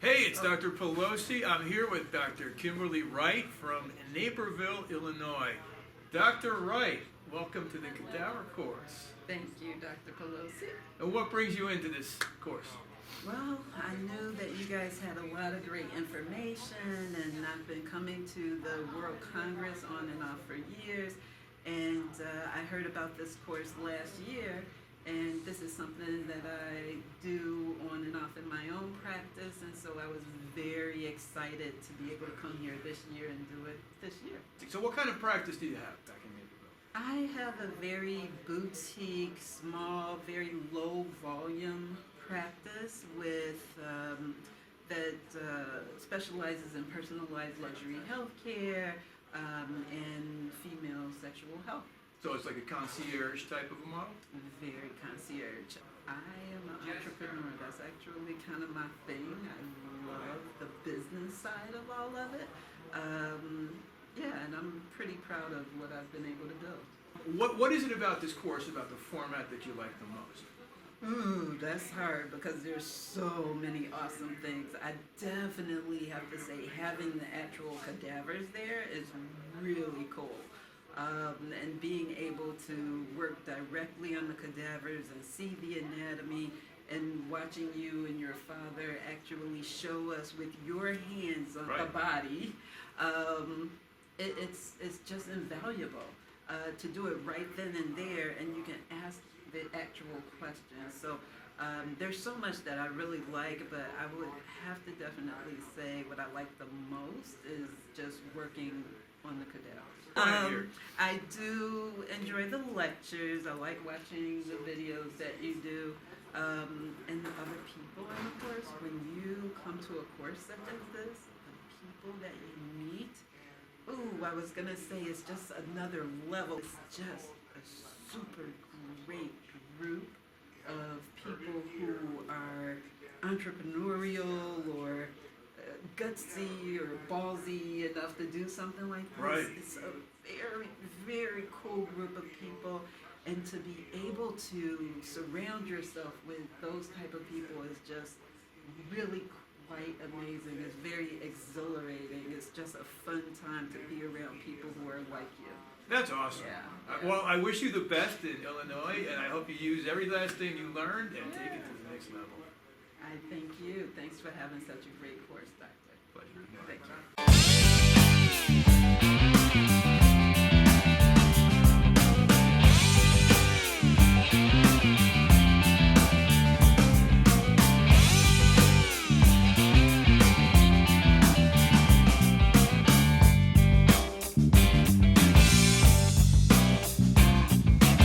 Hey, it's Dr. Pelosi. I'm here with Dr. Kimberly Wright from Naperville, Illinois. Dr. Wright, welcome to the Cadaver course. Thank you, Dr. Pelosi. And what brings you into this course? Well, I knew that you guys had a lot of great information, and I've been coming to the World Congress on and off for years, and I heard about this course last year, and this is something that I do on and off in my own practice, and so I was very excited to be able to come here this year and do it this year. So what kind of practice do you have back in Naperville? I have a very boutique, small, very low volume practice with that specializes in personalized luxury healthcare and female sexual health. So it's like a concierge type of a model? Very concierge. I am an entrepreneur. That's actually kind of my thing. I love the business side of all of it. Yeah, and I'm pretty proud of what I've been able to build. What is it about this course, about the format, that you like the most? Ooh, that's hard because there's so many awesome things. I definitely have to say having the actual cadavers there is really cool. And being able to work directly on the cadavers and see the anatomy and watching you and your father actually show us with your hands on the body, it's just invaluable to do it right then and there, and you can ask the actual questions. So there's so much that I really like, but I would have to definitely say what I like the most is just working on the cadavers. I do enjoy the lectures. I like watching the videos that you do, and the other people in the course. When you come to a course such as this, the people that you meet, ooh, I was gonna say it's just another level. It's just a super great group of people who are entrepreneurial or gutsy or ballsy enough to do something like this. Right. It's a very, very cool group of people, and to be able to surround yourself with those type of people is just really quite amazing. It's very exhilarating. It's just a fun time to be around people who are like you. That's awesome. Yeah. Well, I wish you the best in Illinois, and I hope you use every last thing you learned and take it to the next level. I thank you. Thanks for having such a great course, Doctor. Pleasure. Thank you.